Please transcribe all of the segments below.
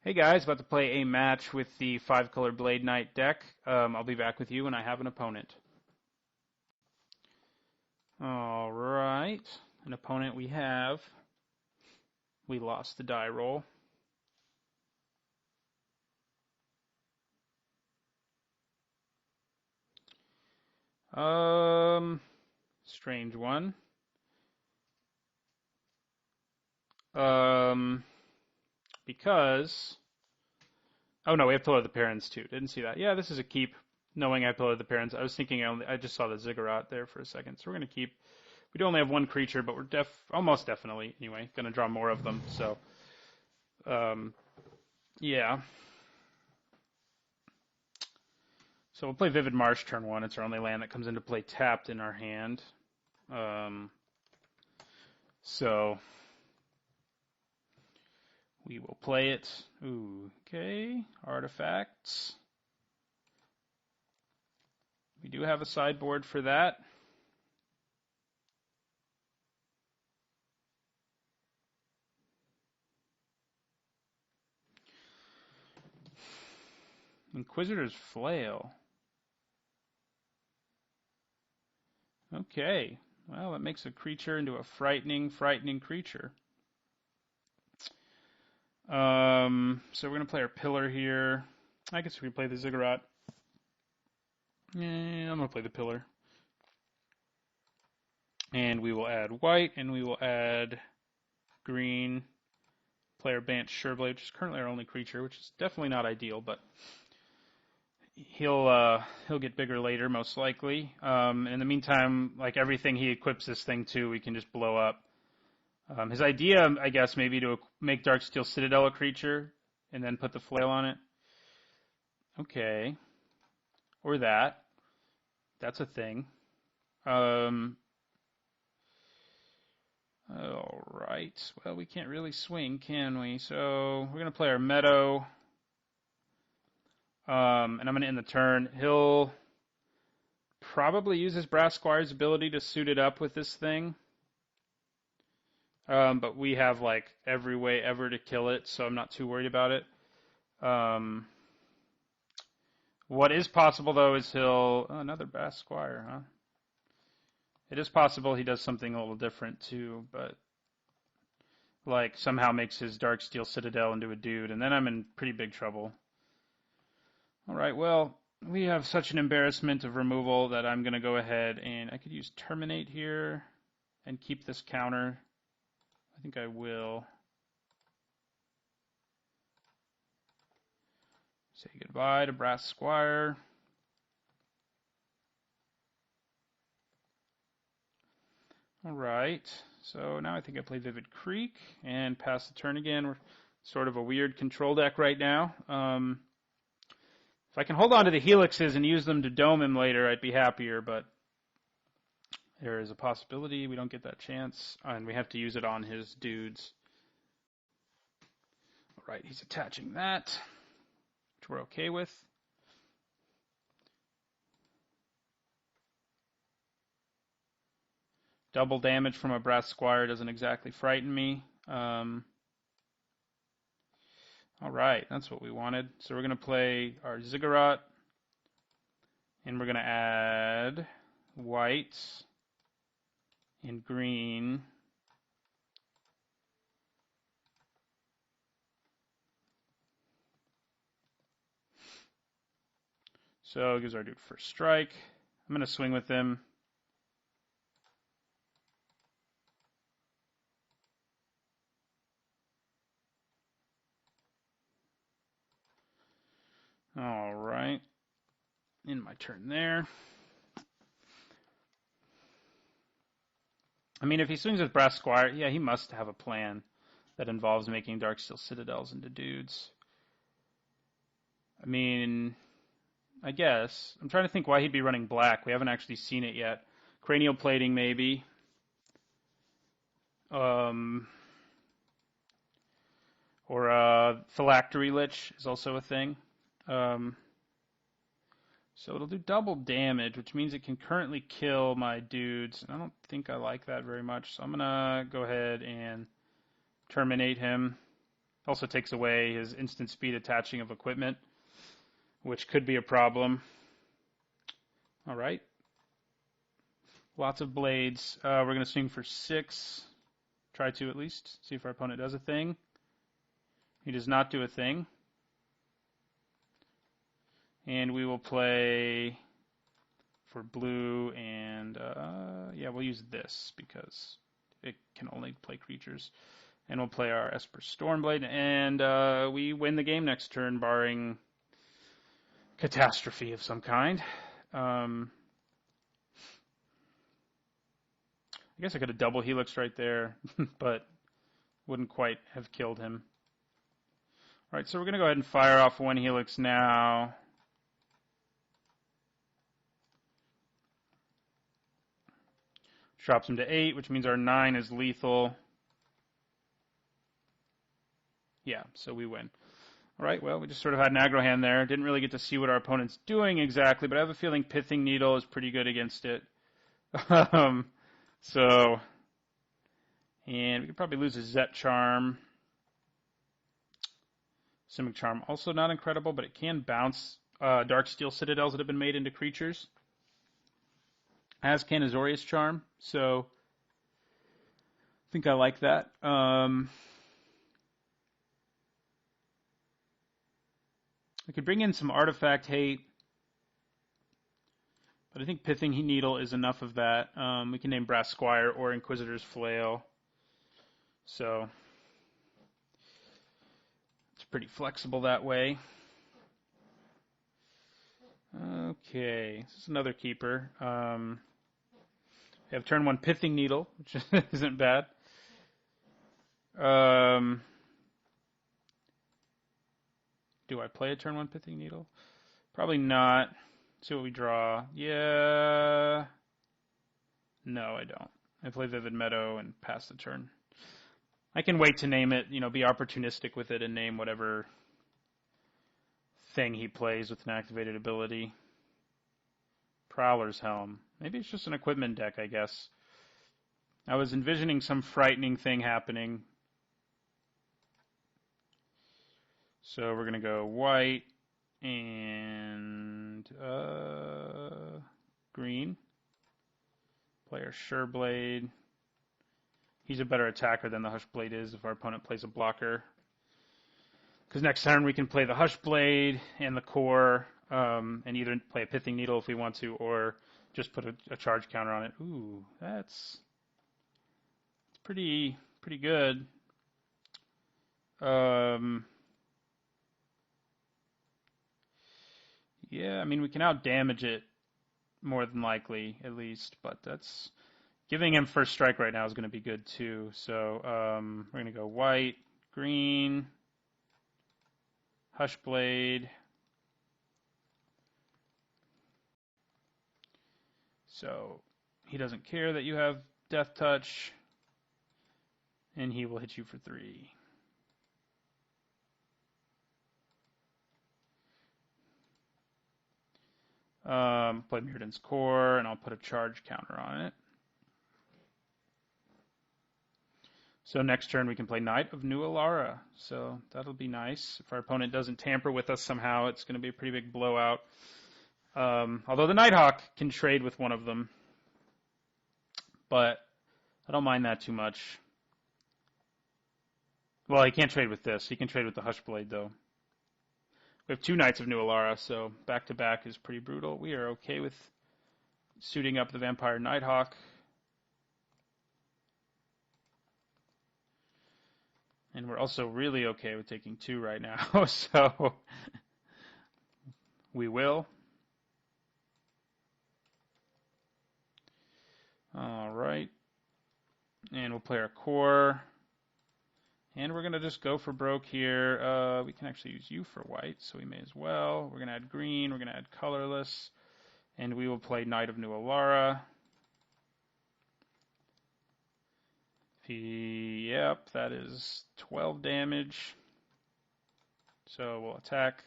Hey guys, about to play a match with the 5-color Bladeknight deck. I'll be back with you when I have an opponent. Alright, an opponent we have. We lost the die roll. Strange one. Because... Oh no, we have Pillar of the Parents too. Didn't see that. Yeah, this is a keep, knowing I have Pillar of the Parents. I was thinking I just saw the Ziggurat there for a second. So we're going to keep. We do only have one creature, but we're almost definitely, anyway, going to draw more of them. So, yeah. So we'll play Vivid Marsh turn 1. It's our only land that comes into play tapped in our hand. So we will play it. Ooh, okay. Artifacts. We do have a sideboard for that. Inquisitor's Flail. Okay. Well, that makes a creature into a frightening creature. So we're going to play our Pillar here. I guess we can play the Ziggurat. I'm going to play the Pillar. And we will add white, and we will add green. Play our Bant Sureblade, which is currently our only creature, which is definitely not ideal, but he'll get bigger later, most likely. In the meantime, like everything he equips this thing to, we can just blow up. His idea, I guess, may be to make Darksteel Citadel a creature and then put the flail on it. Okay. Or that. That's a thing. Alright. Well, we can't really swing, can we? So we're going to play our Meadow. And I'm going to end the turn. He'll probably use his Brass Squire's ability to suit it up with this thing. But we have like every way ever to kill it, so I'm not too worried about it. What is possible though is another Brass Squire, huh? It is possible he does something a little different too, but like somehow makes his Darksteel Citadel into a dude, and then I'm in pretty big trouble. Alright, well, we have such an embarrassment of removal that I'm going to go ahead and I could use Terminate here and keep this counter. I think I will. Say goodbye to Brass Squire. Alright, so now I think I play Vivid Creek and pass the turn again. We're sort of a weird control deck right now. If I can hold on to the helixes and use them to dome him later, I'd be happier, but there is a possibility we don't get that chance, and we have to use it on his dudes. Alright, he's attaching that, which we're okay with. Double damage from a Brass Squire doesn't exactly frighten me. Alright, that's what we wanted. So we're going to play our Ziggurat, and we're going to add white and green. So it gives our dude first strike. I'm going to swing with him. Alright. In my turn there. I mean, if he swings with Brass Squire, yeah, he must have a plan that involves making Darksteel Citadels into dudes. I mean, I guess. I'm trying to think why he'd be running black. We haven't actually seen it yet. Cranial Plating, maybe. Or Phylactery Lich is also a thing. So it'll do double damage, which means it can currently kill my dudes. And I don't think I like that very much. So I'm going to go ahead and terminate him. Also takes away his instant speed attaching of equipment, which could be a problem. All right. Lots of blades. We're going to swing for 6. Try to at least. See if our opponent does a thing. He does not do a thing. And we will play for blue, and yeah, we'll use this because it can only play creatures. And we'll play our Esper Stormblade, and we win the game next turn, barring catastrophe of some kind. I guess I could have double Helix right there, but wouldn't quite have killed him. All right, so we're going to go ahead and fire off 1 Helix now. Drops him to 8, which means our 9 is lethal. Yeah, so we win. All right, well, we just sort of had an aggro hand there. Didn't really get to see what our opponent's doing exactly, but I have a feeling Pithing Needle is pretty good against it. So, and we could probably lose a Zet Charm. Simic Charm, also not incredible, but it can bounce Darksteel Citadels that have been made into creatures. As can Azorius Charm, so I think I like that. I could bring in some Artifact Hate, but I think Pithing Needle is enough of that. We can name Brass Squire or Inquisitor's Flail. So it's pretty flexible that way. Okay, this is another keeper. We have turn 1 Pithing Needle, which isn't bad. Do I play a turn 1 Pithing Needle? Probably not. See what we draw. Yeah. No, I don't. I play Vivid Meadow and pass the turn. I can wait to name it, be opportunistic with it and name whatever thing he plays with an activated ability. Prowler's Helm. Maybe it's just an equipment deck, I guess. I was envisioning some frightening thing happening. So we're going to go white and green. Play our Sureblade. He's a better attacker than the Hushblade is if our opponent plays a blocker. Because next turn we can play the Hushblade and the Core, and either play a Pithing Needle if we want to, or just put a charge counter on it. Ooh, that's pretty good. Yeah, I mean, we can out-damage it more than likely, at least, but that's giving him first strike right now is going to be good too. So we're going to go white, green, Hushblade. So he doesn't care that you have Death Touch, and he will hit you for 3. Play Mirrodin's Core, and I'll put a charge counter on it. So next turn we can play Knight of New Alara. So that'll be nice. If our opponent doesn't tamper with us somehow, it's going to be a pretty big blowout. Although the Nighthawk can trade with one of them. But I don't mind that too much. Well, he can't trade with this. He can trade with the Hushblade, though. We have 2 Knights of New Alara, so back-to-back is pretty brutal. We are okay with suiting up the Vampire Nighthawk. And we're also really okay with taking 2 right now, so we will. All right. And we'll play our Core. And we're going to just go for broke here. We can actually use you for white, so we may as well. We're going to add green. We're going to add colorless. And we will play Knight of New Alara. Yep, that is 12 damage. So we'll attack.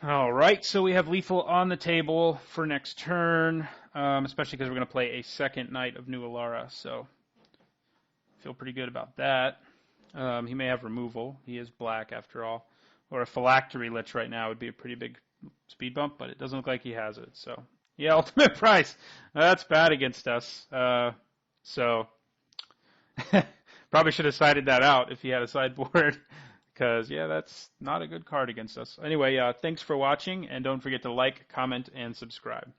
All right, so we have lethal on the table for next turn, especially because we're going to play a second Knight of New Alara, so feel pretty good about that. He may have removal. He is black after all. Or a Phylactery Lich right now would be a pretty big speed bump, but it doesn't look like he has it. So, yeah, ultimate price. That's bad against us. So, probably should have sided that out if he had a sideboard. Because, yeah, that's not a good card against us. Anyway, thanks for watching, and don't forget to like, comment, and subscribe.